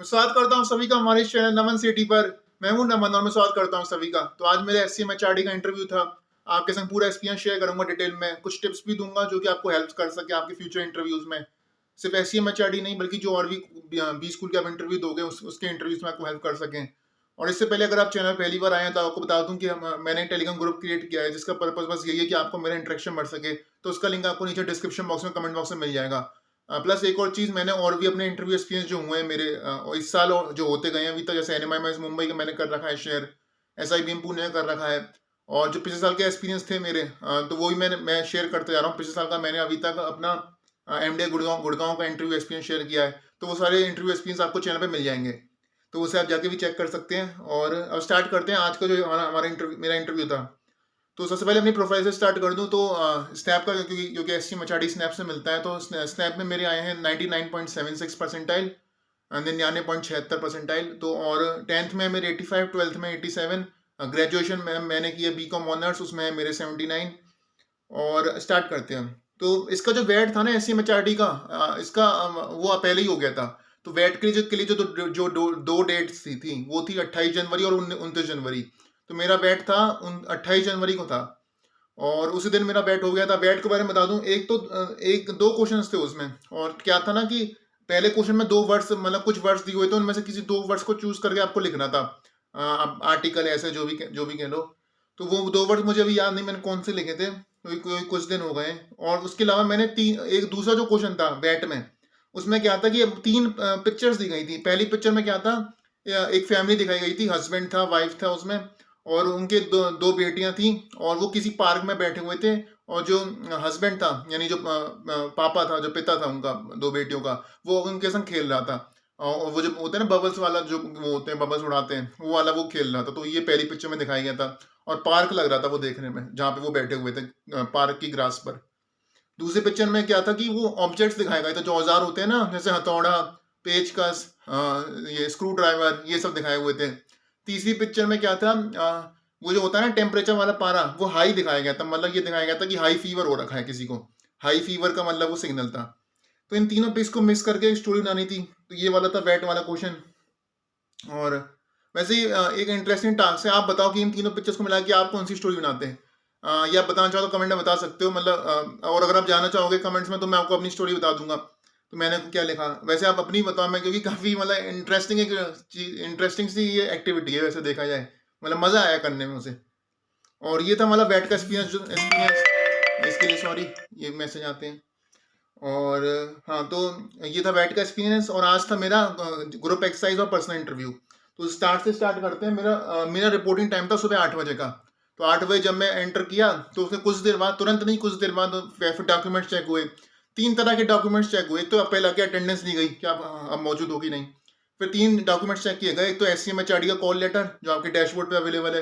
मैं स्वागत करता हूँ सभी का हमारे इस चैनल नमन सिटी पर। मैं हूँ नमन और मैं स्वागत करता हूँ सभी का। तो आज मेरे एससीएमएचआरडी का इंटरव्यू था। आपके संग पूरा एक्सपीरियंस शेयर करूंगा डिटेल में, कुछ टिप्स भी दूंगा जो कि आपको हेल्प कर सके आपके फ्यूचर इंटरव्यूज में। सिर्फ एससीएमएचआरडी नहीं बल्कि जो और भी बी स्कूल के आप इंटरव्यू दोगे उसके इंटरव्यूज में आपको हेल्प कर सकें। और इससे पहले अगर आप चैनल पहली बार आए हैं तो आपको बता दूं कि मैंने टेलीग्राम ग्रुप क्रिएट किया है जिसका पर्पज बस यही है कि आपको मेरा इंटरेक्शन बढ़ सके। तो उसका लिंक आपको नीचे डिस्क्रिप्शन बॉक्स में कमेंट बॉक्स में मिल जाएगा। प्लस एक और चीज़, मैंने और भी अपने इंटरव्यू एक्सपीरियंस जो हुए हैं मेरे इस साल और जो होते गए हैं अभी तक, जैसे एनएमआई मुंबई का मैंने कर रखा है शेयर, एसआईबीएम पुणे का कर रखा है। और जो पिछले साल के एक्सपीरियंस थे मेरे तो वो भी मैं शेयर करते जा रहा हूँ। पिछले साल का मैंने अभी तक अपना एमडीए गुड़गांव का इंटरव्यू एक्सपीरियंस शेयर किया है। तो वो सारे इंटरव्यू एक्सपीरियंस आपको चैनल पे मिल जाएंगे, तो उसे आप जाके भी चेक कर सकते हैं। और अब स्टार्ट करते हैं आज का जो हमारा इंटरव्यू मेरा इंटरव्यू था। तो सबसे पहले अपनी प्रोफाइल से स्टार्ट कर दूं तो स्नैप का, क्योंकि एससीएमएचआरडी स्नैप से मिलता है, तो स्नैप में मेरे आए हैं 99.76 परसेंटाइल, 99.76 परसेंटाइल। तो और 10th में मेरे 85, 12th में 87, ग्रेजुएशन में मैंने किया बीकॉम ऑनर्स, उसमें मेरे 79। और स्टार्ट करते हैं। तो इसका जो वेट था ना एससीएमएचआरडी का, इसका वो पहले ही हो गया था। तो वेट के लिए जो दो डेट्स थी वो थी 28 जनवरी और 29 जनवरी। तो मेरा बैट था 28 जनवरी को था और उसी दिन मेरा बैट हो गया था। बैट के बारे में बता दूं, एक दो क्वेश्चंस थे उसमें। और क्या था ना कि पहले क्वेश्चन में 2 वर्ड्स, मतलब कुछ वर्ड्स दिए हुए थे, उनमें से किसी 2 वर्ड्स को चूज करके आपको लिखना था। आर्टिकल ऐसे जो भी कह लो। तो वो 2 वर्ड मुझे अभी याद नहीं मैंने कौन से लिखे थे, क्योंकि कुछ दिन हो गए। और उसके अलावा मैंने एक दूसरा जो क्वेश्चन था बैट में, उसमें क्या था कि 3 पिक्चर्स दी गई थी। पहली पिक्चर में क्या था, एक फैमिली दिखाई गई थी, हस्बैंड था, वाइफ था उसमें, और उनके दो बेटियां थी। और वो किसी पार्क में बैठे हुए थे। और जो हस्बैंड था, यानी जो पापा था, जो पिता था उनका, 2 बेटियों का, वो उनके संग खेल रहा था। और वो जो होते हैं ना बबल्स वाला, जो वो होते हैं बबल्स उड़ाते हैं, वो वाला वो खेल रहा था। तो ये पहली पिक्चर में दिखाया गया था। और पार्क लग रहा था वो देखने में, जहाँ पे वो बैठे हुए थे पार्क की ग्रास पर। दूसरी पिक्चर में क्या था कि वो ऑब्जेक्ट्स दिखाए गए थे, जो औजार होते हैं ना, जैसे हथौड़ा, पेचकस, ये स्क्रू ड्राइवर, ये सब दिखाए हुए थे। तीसरी पिक्चर में क्या था, वो जो होता है ना टेम्परेचर वाला पारा, वो हाई दिखाया गया था। मतलब ये दिखाया गया था कि हाई फीवर हो रखा है किसी को। हाई फीवर का मतलब वो सिग्नल था। तो इन तीनों पिक्स को मिक्स करके एक स्टोरी बनानी थी। तो ये वाला था बैट वाला क्वेश्चन। और वैसे ही एक इंटरेस्टिंग टास्क है। आप बताओ कि इन तीनों पिक्चर्स को मिला के आप कौन सी स्टोरी बनाते हैं। या आप बताना चाहो तो कमेंट में बता सकते हो। मतलब और अगर आप जानना चाहोगे कमेंट्स में तो मैं आपको अपनी स्टोरी बता दूंगा। तो मैंने क्या लिखा, वैसे आप अपनी बताओ। मैं, क्योंकि काफ़ी मतलब इंटरेस्टिंग सी ये एक्टिविटी है वैसे देखा जाए। मतलब मज़ा आया करने में उसे। और ये था मतलब बैट का एक्सपीरियंस। इसके लिए सॉरी, ये मैसेज आते हैं। और हाँ, तो ये था बैट का एक्सपीरियंस। और आज था मेरा ग्रुप एक्सरसाइज और पर्सनल इंटरव्यू। तो स्टार्ट करते हैं। मेरा रिपोर्टिंग टाइम था सुबह 8 बजे का। तो 8 बजे जब मैं एंटर किया तो उसके कुछ देर बाद, तुरंत नहीं, कुछ देर बाद फिर डॉक्यूमेंट्स चेक हुए। 3 तरह के डॉक्यूमेंट्स चेक हुए। तो पहले आके अटेंडेंस ली गई कि आप अब मौजूद हो कि नहीं। फिर 3 डॉक्यूमेंट्स चेक किए गए। एक तो एससीएमएचआरडी का कॉल लेटर जो आपके डैशबोर्ड पे अवेलेबल है।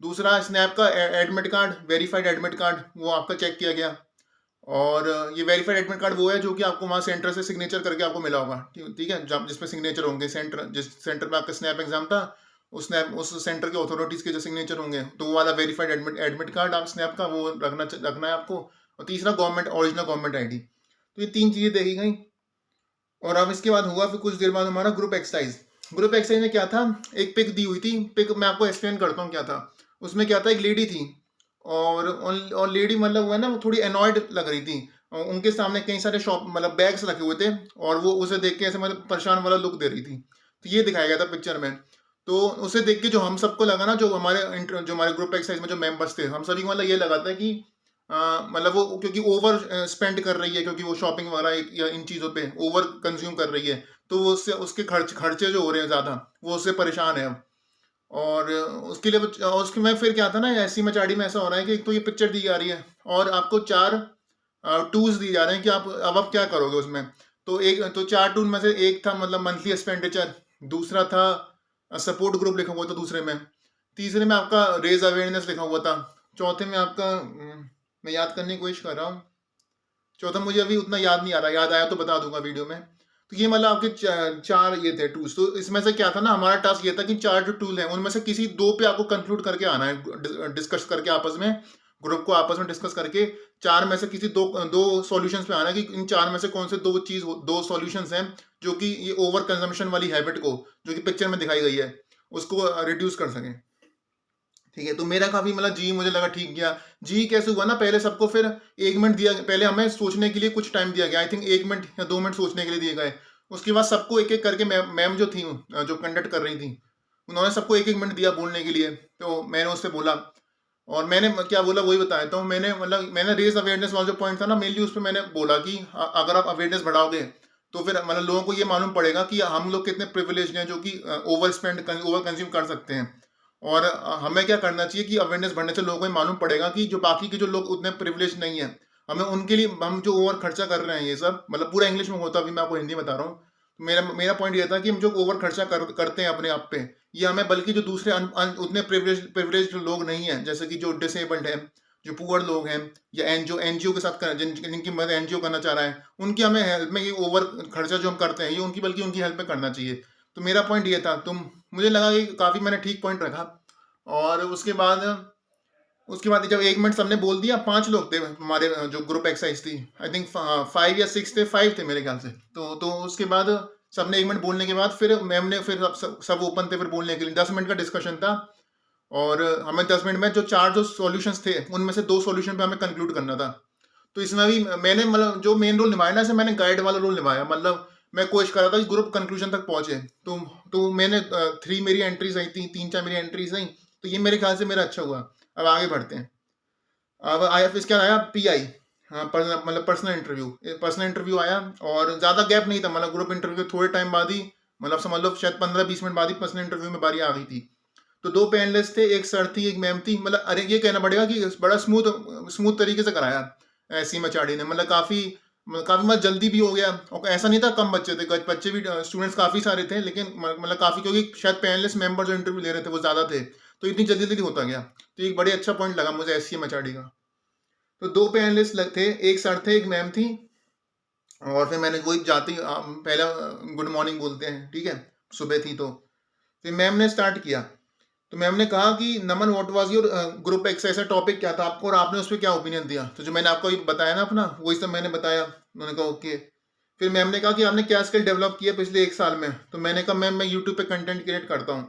दूसरा स्नैप का admit card, verified admit card, वो आपका चेक किया गया। और ये वेरीफाइड एडमिट कार्ड वो है जो कि आपको वहाँ सेंटर से सिग्नेचर करके आपको मिला होगा। ठीक है, जब जिसमें सिग्नेचर होंगे, जिस सेंटर में आपका स्नैप एग्जाम था उस सेंटर के अथॉरिटीज के जो सिग्नेचर होंगे, तो वो वाला वेरीफाइड एडमिट कार्ड आप स्नैप का वो रखना है आपको। और तीसरा ओरिजिनल गवर्नमेंट आईडी। तो ये 3 चीजें देखी गई। और अब इसके बाद हुआ फिर कुछ देर बाद हमारा ग्रुप एक्सरसाइज। ग्रुप एक्सरसाइज में क्या था, एक पिक दी हुई थी। पिक मैं आपको एक्सप्लेन करता हूँ क्या था। उसमें क्या था, एक लेडी थी। और लेडी मतलब वो है ना, वो थोड़ी अनॉयड लग रही थी। और उनके सामने कई सारे शॉप मतलब बैग्स रखे हुए थे। और वो उसे देख के ऐसे मतलब परेशान वाला लुक दे रही थी। तो ये दिखाया गया था पिक्चर में। तो उसे देख के जो हम सबको लगा ना, जो हमारे ग्रुप एक्सरसाइज में जो मेंबर्स थे, हम सभी को मतलब ये लगा था कि मतलब वो क्योंकि ओवर स्पेंड कर रही है, क्योंकि वो शॉपिंग वगैरह या इन चीज़ों पे ओवर कंज्यूम कर रही है। तो वो उससे उसके खर्चे जो हो रहे हैं ज़्यादा, वो उससे परेशान है अब। और उसके लिए और उसके में फिर क्या था ना, ऐसी में चाड़ी में ऐसा हो रहा है कि एक तो ये पिक्चर दी जा रही है और आपको 4 टूल्स दिए जा रहे हैं कि आप क्या करोगे उसमें। तो 4 टूल में से एक था मतलब मंथली एक्सपेंडिचर। दूसरा था सपोर्ट ग्रुप लिखा हुआ था दूसरे में। तीसरे में आपका रेज अवेयरनेस लिखा हुआ था। चौथे में आपका मैं याद करने की कोशिश कर रहा हूँ। चौथा मुझे अभी उतना याद नहीं आ रहा, याद आया तो बता दूंगा वीडियो में। तो ये मतलब आपके चार ये थे टूल्स। तो इसमें से क्या था ना, हमारा टास्क ये था कि 4 जो टूल हैं उनमें से किसी 2 पे आपको कंक्लूड करके आना है, डिस्कस करके आपस में, ग्रुप को आपस में डिस्कस करके 4 में से किसी दो सॉल्यूशंस पे आना है कि इन 4 में से कौन से 2 सॉल्यूशंस हैं जो कि ये ओवर कंजम्पशन वाली हैबिट को, जो कि पिक्चर में दिखाई गई है, उसको रिड्यूस कर सकें। ठीक है, तो मेरा काफ़ी मतलब जी मुझे लगा ठीक गया। जी कैसे हुआ ना, पहले सबको फिर 1 मिनट दिया, पहले हमें सोचने के लिए कुछ टाइम दिया गया। आई थिंक 1 मिनट या 2 मिनट सोचने के लिए दिए गए। उसके बाद सबको एक-एक करके मैम जो थी जो कंडक्ट कर रही थी, उन्होंने सबको 1-1 मिनट दिया बोलने के लिए। तो मैंने उससे बोला और मैंने क्या बोला वही बताया। तो मैंने रेज़ अवेयरनेस वाला जो पॉइंट था ना, मेनली उस पे मैंने बोला कि अगर आप अवेयरनेस बढ़ाओगे, तो फिर मतलब लोगों को ये मालूम पड़ेगा कि हम लोग कितने प्रिविलेज्ड हैं, जो कि ओवर कंज़्यूम कर सकते हैं। और हमें क्या करना चाहिए कि अवेयरनेस बढ़ने से लोगों को ये मालूम पड़ेगा कि जो बाकी के जो लोग उतने प्रिविलेज नहीं है, हमें उनके लिए, हम जो ओवर खर्चा कर रहे हैं ये सब, मतलब पूरा इंग्लिश में होता, अभी मैं आपको हिंदी में बता रहा हूँ। मेरा मेरा पॉइंट ये था कि हम जो ओवर खर्चा करते हैं अपने आप पे, ये हमें बल्कि जो दूसरे उतने प्रिविलेज्ड लोग नहीं है, जैसे कि जो डिसेबल्ड है, जो पुअर लोग हैं, या एनजीओ के साथ जिनकी मदद एनजीओ करना चाह रहा है, उनकी हमें हेल्प में, ये ओवर खर्चा जो हम करते हैं ये उनकी, बल्कि उनकी हेल्प में करना चाहिए। तो मेरा पॉइंट ये था। तो मुझे लगा कि काफ़ी मैंने ठीक पॉइंट रखा। और उसके बाद जब 1 मिनट सबने बोल दिया, 5 लोग थे हमारे, जो ग्रुप एक्सरसाइज थी, आई थिंक 5 या 6 थे, 5 थे मेरे ख्याल से। तो उसके बाद सबने 1 मिनट बोलने के बाद फिर मैम ने, फिर सब ओपन थे फिर बोलने के लिए। 10 मिनट का डिस्कशन था और हमें 10 मिनट में जो 4 जो सॉल्यूशंस थे, उनमें से 2 सॉल्यूशन पे हमें कंक्लूड करना था। तो इसमें भी मैंने मतलब जो मेन रोल निभाया ना, ऐसे मैंने गाइड वाला रोल निभाया। मतलब मैं कोशिश कर रहा था कि ग्रुप कंक्लूजन तक पहुंचे। तो मैंने 3 मेरी एंट्रीज आई थी, 3-4 मेरी एंट्रीज आई। तो ये मेरे ख्याल से मेरा अच्छा हुआ। अब आगे बढ़ते हैं। अब आया, फिर इसके बाद आया पीआई। हाँ, मतलब पर्सनल इंटरव्यू आया। और ज़्यादा गैप नहीं था, मतलब ग्रुप इंटरव्यू के थोड़े टाइम बाद ही, मतलब समझ लो शायद 15-20 मिनट बाद ही पर्सनल इंटरव्यू में बारी आ गई थी। तो 2 पैनलिस्ट थे, एक सर थी, एक मैम थी। मतलब अरे ये कहना पड़ेगा कि बड़ा स्मूथ स्मूथ तरीके से कराया ऐसी मचाड़ी ने। मतलब काफ़ी काफ़ी मतलब जल्दी भी हो गया। और ऐसा नहीं था कम बच्चे थे, बच्चे भी, स्टूडेंट्स काफ़ी सारे थे, लेकिन मतलब काफ़ी, क्योंकि शायद पैनलिस्ट मेंबर जो इंटरव्यू ले रहे थे वो ज़्यादा थे, तो इतनी जल्दी जल्दी होता गया। तो एक बड़े अच्छा पॉइंट लगा मुझे एस सी मचाड़ी का। तो 2 पैनलिस्ट थे, एक सर थे, एक मैम थी। और फिर मैंने वही जाते ही पहला गुड मॉर्निंग बोलते हैं, ठीक है, सुबह थी। तो फिर मैम ने स्टार्ट किया। तो मैम ने कहा कि Naman, what was your group exercise, topic क्या था आपको और आपने उस पर क्या ओपिनियन दिया। तो जो मैंने आपको बताया ना अपना, वही सब मैंने बताया। उन्होंने कहा ओके। फिर मैम ने कहा कि आपने क्या स्किल डेवलप किया पिछले 1 साल में। तो मैंने कहा मैम, मैं यूट्यूब पे कंटेंट क्रिएट करता हूँ।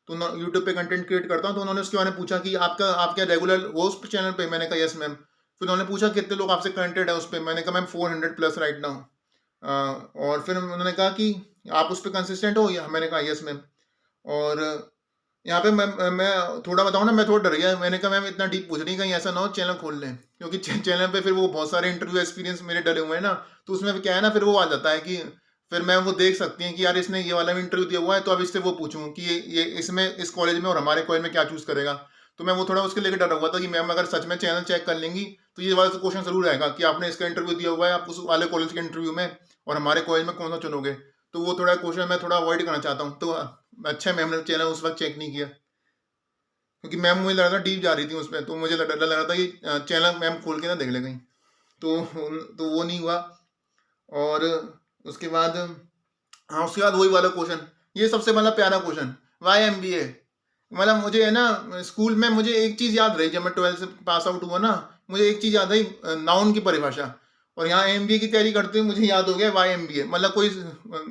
तो यूट्यूब पे कंटेंट क्रिएट करता हूँ। तो उन्होंने उसके बारे में पूछा कि आप क्या रेगुलर हो उस चैनल पे। मैंने कहा यस मैम। फिर उन्होंने पूछा कितने लोग आपसे कनेक्टेड है उस पर। मैंने कहा मैम 400 प्लस राइट नाउ। और फिर उन्होंने कहा कि आप उस पर कंसिस्टेंट हो या। मैंने कहा यस मैम। और यहाँ पे मैं थोड़ा बताऊँ ना, मैं थोड़ा डर गया। मैंने कहा मैम इतना डीप पूछ रही, कहीं ऐसा ना हो चैनल खोल लें, क्योंकि चैनल पे फिर वो बहुत सारे इंटरव्यू एक्सपीरियंस मेरे डले हुए हैं ना। तो उसमें क्या है ना, फिर वो आ जाता है कि फिर मैम वो देख सकती हैं कि यार इसने ये वाला भी इंटरव्यू दिया हुआ है, तो अब इससे वो पूछूं कि ये इसमें इस कॉलेज में और हमारे कॉलेज में क्या चूज करेगा। तो मैं वो थोड़ा उसके लेकर डरा हुआ था कि मैम अगर सच में चैनल चेक कर लेंगी, तो ये वाला क्वेश्चन जरूर आएगा कि आपने इसका इंटरव्यू दिया हुआ है, आप उस वाले कॉलेज के इंटरव्यू में और हमारे कॉलेज में कौन सा चुनोगे। तो वो थोड़ा क्वेश्चन मैं थोड़ा अवॉइड करना चाहता हूँ। तो अच्छा मैम ने चैनल उस वक्त चेक नहीं किया, क्योंकि मैम मुझे लग रहा था डीप जा रही थी उसमें। तो मुझे डर लग रहा था कि चैनल मैम खोल के ना देख ले कहीं। तो वो नहीं हुआ। और उसके बाद, हाँ, उसके बाद वही वाला क्वेश्चन, ये सबसे मतलब प्यारा क्वेश्चन, वाई एमबीए। मतलब मुझे है ना, स्कूल में मुझे एक चीज़ याद रही, जब मैं 12th से पास आउट हुआ ना, मुझे एक चीज़ याद आई, नाउन की परिभाषा। और यहाँ एमबीए की तैयारी करते हुए मुझे याद हो गया वाई एमबीए। मतलब कोई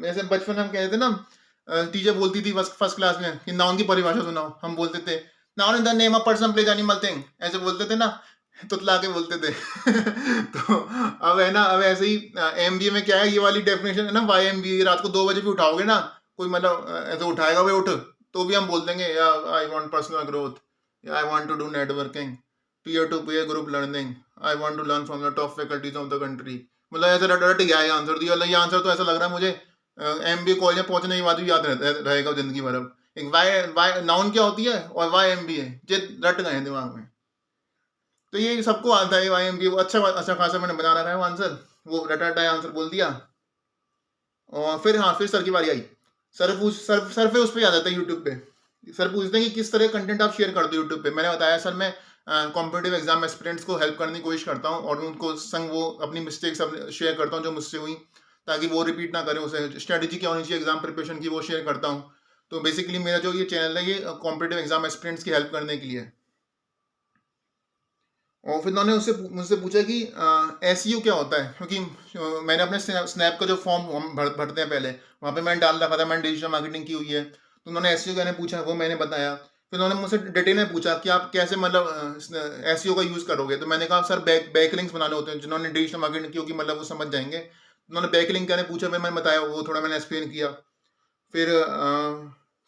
ऐसे बचपन में हम कहते थे ना, टीचर बोलती थी फर्स्ट क्लास में कि नाउन की परिभाषा सुनाओ। हम बोलते थे noun in the name of person place animal thing, ऐसे बोलते थे ना, तुतला के बोलते थे। तो अब है ना, अब ऐसे ही एमबीए में क्या है, ये वाली डेफिनेशन है ना, वाई एमबीए। रात को 2 बजे भी उठाओगे ना, कोई मतलब ऐसे उठाएगा वे उठ, तो भी हम बोल देंगे या आई वांट पर्सनल ग्रोथ, या I want to do networking, peer to peer group learning, I want to learn from the top faculties of the country. मतलब ऐसे रट रट गया है आंसर दिया। ये आंसर तो ऐसा लग रहा है मुझे एमबीए कॉलेज में पहुंचने के बाद भी याद रहेगा जिंदगी भर। अब एक वाई वाई नाउन क्या होती है और वाई एमबीए, ये रट गए हैं दिमाग में। तो ये सबको आता है वाई एमबीए। अच्छा अच्छा खासा मैंने बना रखा है वो आंसर, वो रटा रटा आंसर बोल दिया। और फिर हाँ, फिर सर की बारी आई। सर पे उस पर आ जाता है यूट्यूब पे। सर पूछते हैं कि किस तरह कंटेंट आप शेयर करते हो यूट्यूब पे। मैंने बताया सर मैं कॉम्पिटेटिव एग्जाम एस्पिरेंट्स को हेल्प करने की कोशिश करता हूँ और उनको संग वो अपनी मिस्टेक्स शेयर करता हूँ जो मुझसे हुई, ताकि वो रिपीट ना करें। उसे स्ट्रेटेजी क्या होनी चाहिए एग्जाम प्रिपरेशन की, वो शेयर करता हूँ। तो बेसिकली मेरा जो ये चैनल है, ये कॉम्पिटेटिव एग्जाम एस्पिरेंट्स की हेल्प करने के लिए है। और फिर उन्होंने उससे मुझसे पूछा कि एसईओ क्या होता है, क्योंकि मैंने अपने स्नैप का जो फॉर्म हम भरते हैं पहले, वहाँ पे मैंने डाल रखा था मैंने डिजिटल मार्केटिंग की हुई है। तो उन्होंने एसईओ कहने पूछा, वो मैंने बताया। फिर उन्होंने मुझसे डिटेल में पूछा कि आप कैसे मतलब एसईओ का यूज़ करोगे। तो मैंने कहा सर बैकलिंक्स बनाने होते हैं, जिन्होंने डिजिटल मार्केटिंग की होगी मतलब वो समझ जाएंगे। उन्होंने बैकलिंक कहने पूछा, फिर मैंने बताया, वो थोड़ा मैंने एक्सप्लेन किया। फिर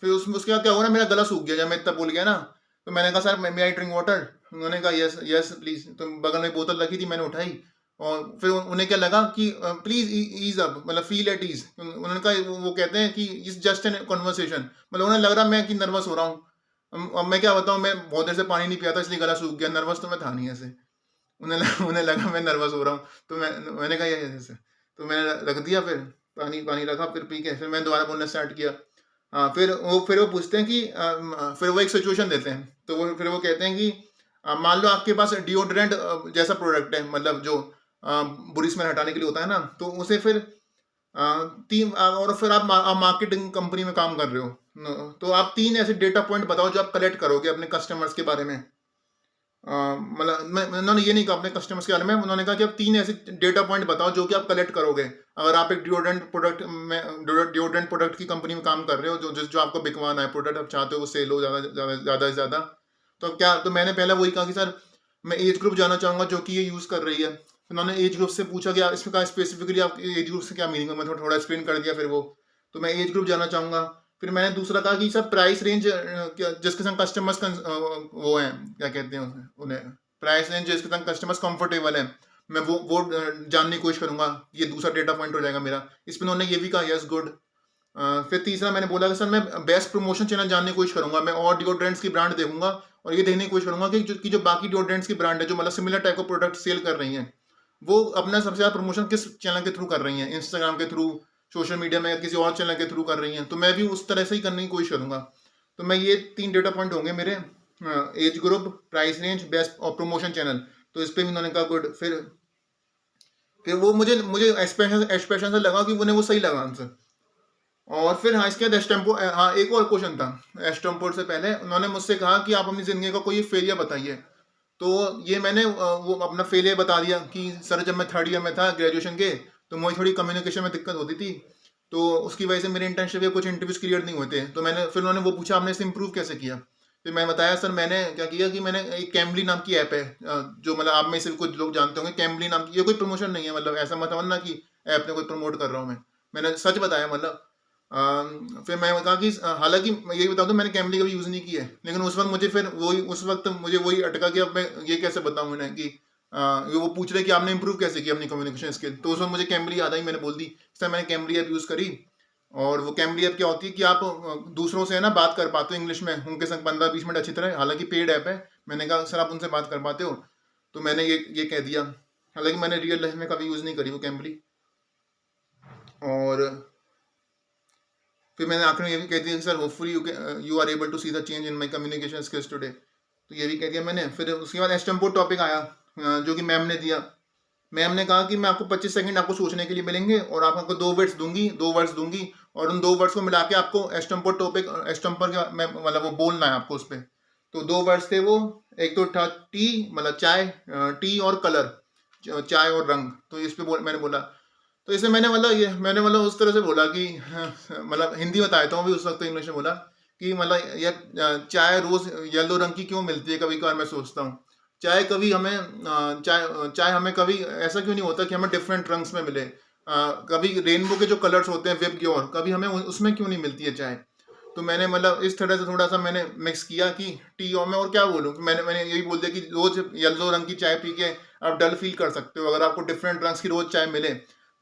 उसमें उसके बाद क्या हुआ ना, मेरा गला सूख गया जब मैं इतना बोल गया ना। तो मैंने कहा sir may I drink water. उन्होंने कहा यस यस प्लीज। तो बगल में बोतल रखी थी, मैंने उठाई। और फिर उन्हें क्या लगा कि प्लीज ईज अप, मतलब फील एट ईज। उन्होंने कहा, वो कहते हैं कि इट्स जस्ट एन कन्वर्सेशन, मतलब उन्हें लग रहा मैं कि नर्वस हो रहा हूँ। अब मैं क्या बताऊँ, मैं बहुत देर से पानी नहीं पिया था इसलिए गला सूख गया। नर्वस तो मैं था नहीं ऐसे। उन्हें लगा मैं नर्वस हो रहा हूँ। तो मैंने कहा ये ऐसे। तो मैंने रख दिया, फिर पानी पानी रखा, फिर पी के फिर मैंने दोबारा बोलना स्टार्ट किया। हाँ, फिर वो पूछते हैं कि फिर वो एक सिचुएशन देते हैं। तो फिर वो कहते हैं कि मान लो आपके पास डिओड्रेंट जैसा प्रोडक्ट है, मतलब जो बुरी स्मेल हटाने के लिए होता है ना। तो उसे फिर और फिर आप मार्केटिंग कंपनी में काम कर रहे हो। तो आप 3 ऐसे डेटा पॉइंट बताओ जो आप कलेक्ट करोगे अपने कस्टमर्स के बारे में। मतलब उन्होंने ये नहीं कहा अपने कस्टमर्स के बारे में, उन्होंने कहा कि आप 3 ऐसे डेटा पॉइंट बताओ जो कि आप कलेक्ट करोगे अगर आप एक डिओड्रेंट प्रोडक्ट की कंपनी में काम कर रहे हो, जो आपको बिकवाना है, प्रोडक्ट आप चाहते हो वो सेल हो ज़्यादा ज़्यादा ज़्यादा से ज़्यादा। तो मैंने पहले वही कहा कि सर मैं एज ग्रुप जानना चाहूँगा जो कि ये यूज़ कर रही है। उन्होंने एज ग्रुप से पूछा कि इसमें कहा स्पेसिफिकली आप एज ग्रुप से क्या मीनिंग है, मैं थोड़ा एक्सप्लेन कर दिया। फिर वो तो मैं एज ग्रुप जानना चाहूँगा। फिर मैंने दूसरा कहा कि सर प्राइस रेंज जिसके संग कस्टमर्स वो हैं, क्या कहते हैं उन्हें, प्राइस रेंज जिसके संग कस्टमर्स कंफर्टेबल है, मैं वो जानने की कोशिश करूंगा। ये दूसरा डेटा पॉइंट हो जाएगा मेरा। इस पर उन्होंने ये भी कहा यस गुड। फिर तीसरा मैंने बोला कि सर मैं बेस्ट प्रमोशन चैनल जानने की कोशिश करूंगा। मैं और डिओड्रेंट्स की ब्रांड देखूंगा और ये देखने की कोशिश करूंगा कि जो बाकी डिओड्रेंट्स की ब्रांड है जो मतलब सिमिलर टाइप का प्रोडक्ट सेल कर रही हैं, वो अपना सबसे ज़्यादा प्रमोशन किस चैनल के थ्रू कर रही हैं, इंस्टाग्राम के थ्रू, सोशल मीडिया में, या किसी और चैनल के थ्रू कर रही हैं। तो मैं भी उस तरह से ही करने की कोशिश करूंगा। तो मैं ये 3 डेटा पॉइंट होंगे मेरे, age group, price range, best और प्रमोशन चैनल। तो इस पर भी उन्होंने कहा गुड। फिर वो मुझे मुझे एक्सप्रेशन से लगा कि उन्हें वो सही लगा आंसर। और फिर हाँ, इसके बाद एस्टम्पो, हाँ एक और क्वेश्चन था एस्टम्पोर्ट से पहले। उन्होंने मुझसे कहा कि आप अपनी ज़िंदगी का कोई फेलियर बताइए। तो ये मैंने वो अपना फेलियर बता दिया कि सर जब मैं 3rd ईयर में था ग्रेजुएशन के, तो मुझे थोड़ी कम्युनिकेशन में दिक्कत होती थी। तो उसकी वजह से मेरे इंटर्नशिप के कुछ इंटरव्यूज क्लियर नहीं होते। तो फिर उन्होंने वो पूछा आपने इसे इम्प्रूव कैसे किया। फिर मैं बताया सर मैंने क्या किया कि मैंने एक कैमली नाम की ऐप है, जो मतलब आप में से भी कुछ लोग जानते होंगे। कैमली नाम की, ये कोई प्रमोशन नहीं है, मतलब ऐसा मत समझना कि ऐप ने कोई प्रमोट कर रहा हूँ मैंने सच बताया मतलब। फिर मैं कहा कि हालांकि मैं यही बता दूं मैंने कैमली कभी यूज़ नहीं की है, लेकिन उस वक्त मुझे वही अटका कि अब मैं ये कैसे बताऊं उन्हें कि वो पूछ रहे कि आपने इंप्रूव कैसे किया अपनी कम्युनिकेशन स्किल। तो उस वक्त मुझे कैमली याद आई, मैंने बोल दी सर मैंने कैमली ऐप यूज़ करी। और वो कैमली ऐप क्या होती है कि आप दूसरों से है ना बात कर पाते हो इंग्लिश में, उनके संग 15-20 मिनट अच्छी तरह। हालांकि पेड ऐप है। मैंने कहा सर आप उनसे बात कर पाते हो। तो मैंने ये कह दिया। हालांकि मैंने रियल लाइफ में कभी यूज़ नहीं करी वो कैमली। और फिर मैंने आखिर में ये भी कह दिया कि sir hopefully you are able to see the change in my communication skills today. तो ये भी कह दिया मैंने। फिर उसके बाद एस्टम्पो टॉपिक आया, जो कि मैम ने दिया। मैम ने कहा कि मैं आपको 25 सेकंड आपको सोचने के लिए मिलेंगे और आपको 2 वर्ड्स दूंगी और उन 2 वर्ड्स को मिला के आपको एस्टम्पर टॉपिक, एस्टम्पर का मतलब वो बोलना है आपको उस पर। तो 2 वर्ड्स थे वो, एक तो था टी, मतलब चाय, टी और कलर, चाय और रंग। तो इस पे मैंने बोला। तो इसे मैंने उस तरह से बोला कि मतलब हिंदी बताया था, भी उस वक्त तो इंग्लिश में बोला कि मतलब यह चाय रोज येलो रंग की क्यों मिलती है, कभी कभार मैं सोचता हूँ। चाय हमें कभी ऐसा क्यों नहीं होता कि हमें डिफरेंट रंग्स में मिले। कभी रेनबो के जो कलर्स होते हैं विप ग्योर, कभी हमें उसमें क्यों नहीं मिलती है चाय। तो मैंने मतलब इस तरह से थोड़ा सा मैंने मिक्स किया कि टी और मैं और क्या बोलूँ। मैंने यही बोल दिया कि रोज येलो रंग की चाय पी के आप डल फील कर सकते हो। अगर आपको डिफरेंट रंग्स की रोज चाय मिले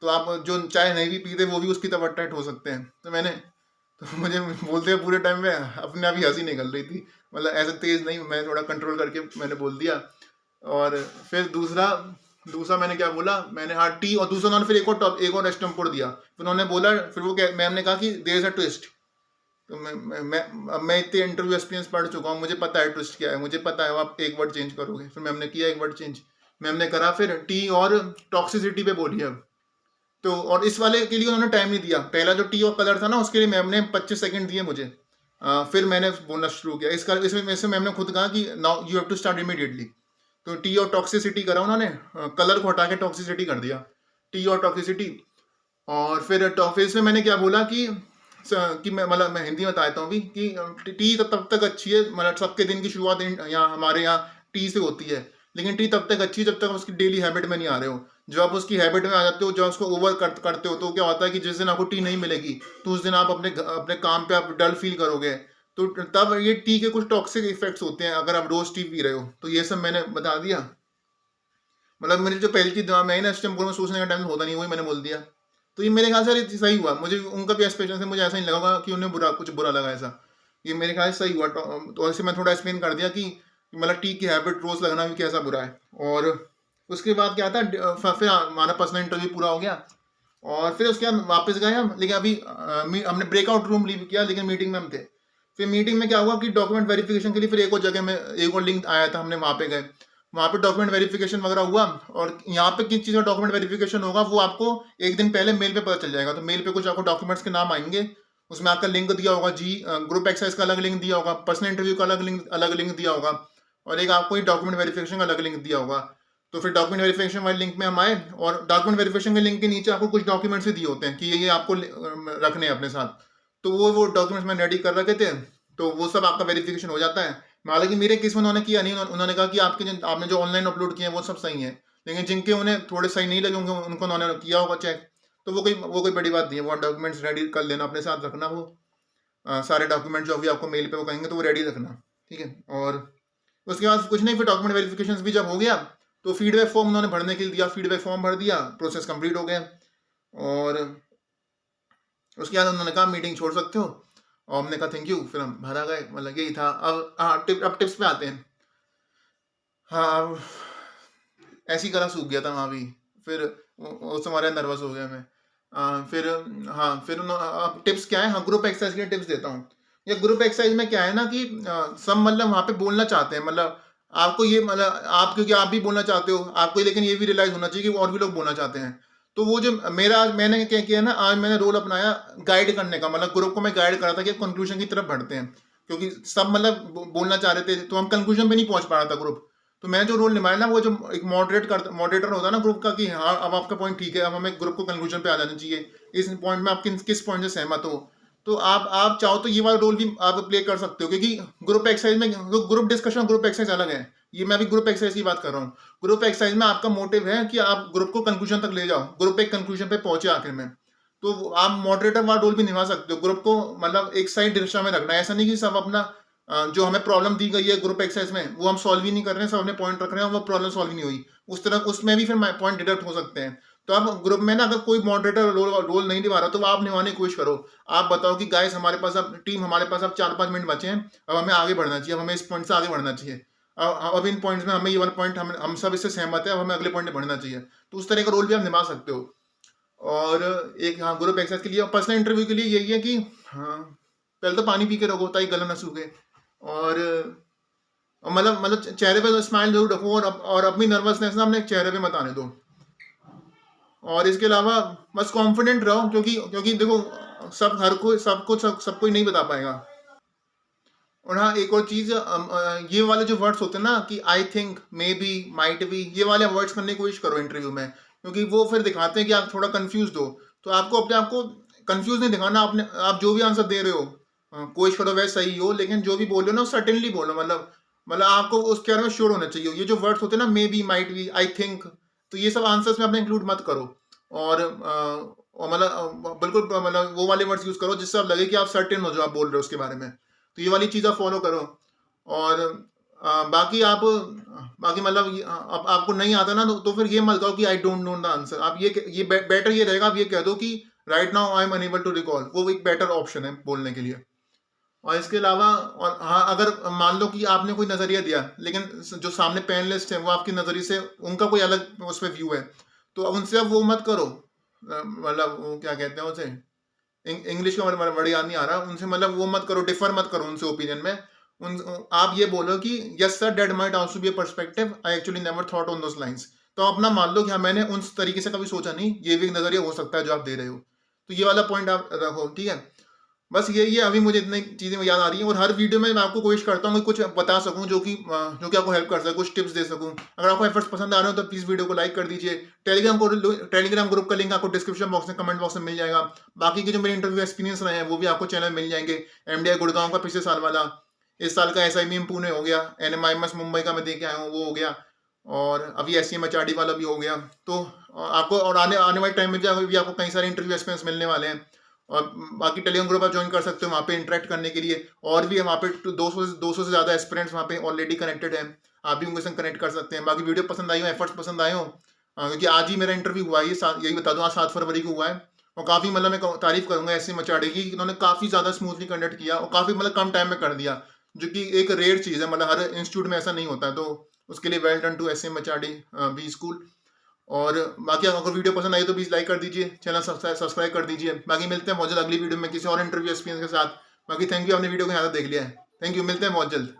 तो आप जो चाय नहीं भी पीते वो भी उसकी तरफ अट्रैक्ट हो सकते हैं। तो मुझे बोलते हुए पूरे टाइम में अपने आप ही हंसी निकल रही थी। मतलब ऐसे तेज नहीं, मैं थोड़ा कंट्रोल करके मैंने बोल दिया। और फिर दूसरा मैंने क्या बोला, मैंने हाँ टी, और दूसरा उन्होंने फिर एक और एस्टम्पोर दिया। फिर उन्होंने बोला, फिर वो मैम ने कहा कि देयर इज अ ट्विस्ट। तो मैं इतने इंटरव्यू एक्सपीरियंस पढ़ चुका हूँ, मुझे पता है ट्विस्ट क्या है, मुझे पता है आप एक वर्ड चेंज करोगे। फिर मैम ने किया एक वर्ड चेंज। मैम ने करा फिर टी और टॉक्सिसिटी पे बोली अब। तो और इस वाले के लिए उन्होंने टाइम नहीं दिया। पहला जो टी और कलर था ना उसके लिए मैम ने 25 सेकंड दिए मुझे। फिर मैंने बोलना शुरू किया। इसमें मैम ने खुद कहा कि now you have to start immediately. तो टी और टॉक्सिसिटी करा उन्होंने, कलर को हटा के टॉक्सिसिटी कर दिया, टी और टॉक्सिसिटी। और फिर टॉफिस में मैंने क्या बोला कि मैं हिंदी में बताता हूँ भी कि टी तब तक अच्छी है, मतलब सबके दिन की शुरुआत यहाँ हमारे यहाँ टी से होती है, लेकिन टी तब तक अच्छी है जब तक उसकी डेली हैबिट में नहीं आ रहे हो। जब आप उसकी हैबिट में आ जाते हो, जब उसको ओवर करते हो, तो क्या होता है कि जिस दिन आपको टी नहीं मिलेगी तो उस दिन आप अपने काम पे आप डल फील करोगे। तो तब ये टी के कुछ टॉक्सिक इफेक्ट्स होते हैं अगर आप रोज टी पी रहे हो। तो ये सब मैंने बता दिया। मतलब मेरी जो पहली चीज दिमाग में आई ना, इस टाइम में सोचने का टाइम होता नहीं, वही मैंने बोल दिया। तो ये मेरे ख्याल से ये सही हुआ, मुझे उनका भी एक्सप्रेशन से मुझे ऐसा नहीं लगा कि उन्हें कुछ बुरा लगा ऐसा। ये मेरे ख्याल से सही हुआ। तो ऐसे मैं थोड़ा एक्सप्लेन कर दिया कि मतलब टी की हैबिट रोज लगना भी कैसा बुरा है। और उसके बाद क्या था, फिर हमारा पर्सनल इंटरव्यू पूरा हो गया और फिर उसके बाद वापस गए हम। लेकिन अभी हमने ब्रेकआउट रूम लीव किया, लेकिन मीटिंग में हम थे। फिर मीटिंग में क्या हुआ कि डॉक्यूमेंट वेरिफिकेशन के लिए फिर एक और जगह में एक और लिंक आया था, हमने वहाँ पे गए, वहाँ पे डॉक्यूमेंट वेरिफिकेशन वगैरह हुआ। और यहाँ पे किस चीज़ का डॉक्यूमेंट वेरिफिकेशन होगा वो आपको एक दिन पहले मेल पे पता चल जाएगा। तो मेल पे कुछ आपको डॉक्यूमेंट्स के नाम आएंगे, उसमें आपका लिंक दिया होगा, ग्रुप एक्सरसाइज का अलग लिंक दिया होगा, पर्सनल इंटरव्यू का अलग लिंक दिया होगा, और एक आपको डॉक्यूमेंट वेरिफिकेशन का अलग लिंक दिया होगा। तो फिर डॉक्यूमेंट वेरिफिकेशन वाले लिंक में हम आए, और डॉक्यूमेंट वेरिफिकेशन के लिंक के नीचे आपको कुछ डॉक्यूमेंट्स भी दिए होते हैं कि ये आपको रखने हैं अपने साथ। तो वो डॉक्यूमेंट्स मैंने रेडी कर रखे थे, तो वो सब आपका वेरिफिकेशन हो जाता है। हालांकि मेरे केस में उन्होंने किया नहीं, उन्होंने कहा कि आपने जो ऑनलाइन अपलोड किए हैं वो सब सही है, लेकिन जिनके उन्हें थोड़े सही नहीं लगे होंगे उनको उन्होंने किया होगा चेक। तो वो कोई बड़ी बात नहीं है, वो डॉक्यूमेंट्स रेडी कर लेना, अपने साथ रखना। वो सारे डॉक्यूमेंट जो अभी आपको मेल पे वो कहेंगे तो वो रेडी रखना, ठीक है। और उसके बाद कुछ नहीं, फिर डॉक्यूमेंट वेरिफिकेशन भी जब हो गया तो फीडबैक फॉर्म उन्होंने भरने के लिए दिया, फीडबैक फॉर्म भर दिया, प्रोसेस कंप्लीट हो गया। और उसके बाद उन्होंने कहा मीटिंग छोड़ सकते हो, और हमने कहा थैंक यू, फिर हम घर आ गए। मतलब यही था। अब टिप्स पे आते हैं। हाँ, ऐसी गला सूख गया था वहाँ भी, फिर उस हमारे नर्वस हो गया मैं। फिर हाँ, फिर अब टिप्स क्या है, हाँ ग्रुप एक्सरसाइज के टिप्स देता हूँ। ये ग्रुप एक्सरसाइज में क्या है ना कि सब मतलब वहाँ पे बोलना चाहते हैं, मतलब आपको ये मतलब आप, क्योंकि आप भी बोलना चाहते हो आपको, लेकिन ये भी रियलाइज होना चाहिए कि और भी लोग बोलना चाहते हैं। तो वो जो मैंने क्या किया ना, आज मैंने रोल अपनाया गाइड करने का, मतलब ग्रुप को मैं गाइड करा था कि कंक्लूजन की तरफ बढ़ते हैं, क्योंकि सब मतलब बोलना चाह रहे थे तो हम कंक्लूजन पे नहीं पहुंच पा रहा था ग्रुप। तो मैंने जो रोल निभाया ना, वो जो एक मॉडरेटर होता है ना ग्रुप का, कि हाँ अब आपका पॉइंट ठीक है, अब हमें ग्रुप को कंक्लूजन पे आ जाना चाहिए, इस पॉइंट में आप किस पॉइंट से सहमत हो। तो आप चाहो तो ये वाला रोल भी आप प्ले कर सकते हो, क्योंकि ग्रुप एक्सरसाइज में ग्रुप डिस्कशन ग्रुप एक्सरसाइज अलग है। ये मैं अभी ग्रुप एक्सरसाइज की बात कर रहा हूँ। ग्रुप एक्सरसाइज में आपका मोटिव है कि आप ग्रुप को कंक्लूजन तक ले जाओ, ग्रुप एक कंक्लूजन पे पहुंचे आखिर में। तो आप मॉडरेटर वाला रोल भी निभा सकते हो, ग्रुप को मतलब एक साइड दिशा में रखना है। ऐसा नहीं कि सब अपना जो हमें प्रॉब्लम दी गई है ग्रुप एक्सरसाइज में वो हम सॉल्व ही नहीं कर रहे हैं, सब अपने पॉइंट रख रहे हैं, वो प्रॉब्लम सॉल्व ही नहीं हुई, उस तरह उसमें भी फिर पॉइंट डिडक्ट हो सकते हैं। तो आप ग्रुप में ना, अगर कोई मॉडरेटर रोल नहीं निभा रहा तो आप निभाने की कोशिश करो। आप बताओ कि गाइस हमारे पास अब टीम, हमारे पास अब 4-5 मिनट बचे हैं, अब हमें आगे बढ़ना चाहिए, अब हमें इस पॉइंट से आगे बढ़ना चाहिए, अब इन पॉइंट्स में हमें ये वाला पॉइंट हम सब इससे सहमत है, अब हमें अगले पॉइंट में बढ़ना चाहिए। तो उस तरह का रोल भी आप निभा सकते हो। और एक हाँ ग्रुप एक्सरसाइज के लिए, पर्सनल इंटरव्यू के लिए यही है कि हाँ पहले तो पानी पी के रखो ताकि गला ना सूखे। और मतलब चेहरे पे तो स्माइल जरूर रखो, और अपनी नर्वसनेस ना अपने चेहरे पे मत आने दो। और इसके अलावा बस कॉन्फिडेंट रहो, क्योंकि देखो सब कोई नहीं बता पाएगा। और हाँ एक और चीज, ये वाले जो वर्ड्स होते हैं ना कि I think, may be, might be, ये वाले वर्ड्स करने की कोशिश करो इंटरव्यू में, क्योंकि वो फिर दिखाते हैं कि आप थोड़ा कंफ्यूज हो। तो आपको अपने आप को कंफ्यूज नहीं दिखाना, आप जो भी आंसर दे रहे हो कोशिश करो वैसे सही हो, लेकिन जो भी बोल रहे हो ना सर्टेनली बोलो, मतलब आपको उसके बारे में श्योर होना चाहिए। ये जो वर्ड्स होते हैं ना, may be, might be, I think, तो ये सब आंसर्स में अपने इंक्लूड मत करो। और मतलब बिल्कुल मतलब वो वाले वर्ड्स यूज करो जिससे आप लगे कि आप सर्टेन हो जो आप बोल रहे हो उसके बारे में। तो ये वाली चीज़ आप फॉलो करो। और बाकी मतलब अब आपको नहीं आता ना, तो फिर ये मत कहो कि I don't know the answer. आप ये बेटर ये रहेगा, आप ये कह दो कि right now I am unable to recall, वो एक बेटर ऑप्शन है बोलने के लिए। और इसके अलावा, और हाँ अगर मान लो कि आपने कोई नज़रिया दिया, लेकिन जो सामने पैनलिस्ट है वो आपके नज़रिए से उनका कोई अलग उस पर व्यू है, तो उनसे अब वो मत करो, मतलब वो क्या कहते हैं उसे, इंग्लिश का वर्ड याद नहीं आ रहा, उनसे मतलब वो मत करो, डिफर मत करो उनसे ओपिनियन में। आप ये बोलो कि yes sir, that might also be a perspective, I actually never thought on those lines. तो अपना मान लो कि हाँ मैंने उस तरीके से कभी सोचा नहीं, ये भी एक नजरिया हो सकता है जो आप दे रहे हो। तो ये वाला पॉइंट आप रखो, ठीक है। बस यही है, अभी मुझे इतनी चीज़ें याद आ रही हैं और हर वीडियो में मैं आपको कोशिश करता हूँ कि कुछ बता सकूँ जो कि आपको हेल्प कर सके, कुछ टिप्स दे सकूँ। अगर आपको एफर्ट्स पसंद आ रहे हो तो प्लीज़ वीडियो को लाइक कर दीजिए। टेलीग्राम ग्रुप का लिंक आपको डिस्क्रिप्शन बॉक्स में, कमेंट बॉक्स में मिल जाएगा। बाकी के जो मेरे इंटरव्यू एक्सपीरियंस रहे हैं वो भी आपको चैनल में मिल जाएँगे। एमडीआई गुड़गाँव का पिछले साल वाला, इस साल का एसआईबीएम पुणे हो गया, एनएमआईएमएस मुंबई का मैं दे के आया हूँ वो हो गया और अभी एससीएम एचआरडी वाला भी हो गया। तो आपको और आने आने वाले टाइम में भी आपको कई सारे इंटरव्यू एक्सपीरियंस मिलने वाले हैं। और बाकी टेलीग्राम ग्रुप आप ज्वाइन कर सकते हो वहाँ पे इंटरेक्ट करने के लिए, और भी वहाँ पे 200 से ज़्यादा एस्पिरेंट्स वहाँ पे ऑलरेडी कनेक्टेड हैं। आप भी उनके संग कनेक्ट कर सकते हैं। बाकी वीडियो पसंद आई हो, एफर्ट्स पसंद आए हो, क्योंकि आज ही मेरा इंटरव्यू हुआ है, यही बता दूं, आज 7 फरवरी को हुआ है। और काफ़ी मतलब मैं तारीफ करूंगा एससी मचाड़े की, इन्होंने काफ़ी ज़्यादा स्मूथली कंडक्ट किया और काफ़ी मतलब कम टाइम में कर दिया, जो कि एक रेयर चीज़ है, मतलब हर इंस्टीट्यूट में ऐसा नहीं होता है। तो उसके लिए well done to SC Machadi B school. और बाकी अगर वीडियो पसंद आई तो प्लीज़ लाइक कर दीजिए, चैनल सब्सक्राइब कर दीजिए। बाकी मिलते हैं बहुत जल्द अगली वीडियो में किसी और इंटरव्यू एक्सपीरियंस के साथ। बाकी थैंक यू, आपने वीडियो को यहाँ तक देख लिया है। थैंक यू, मिलते हैं बहुत जल्द।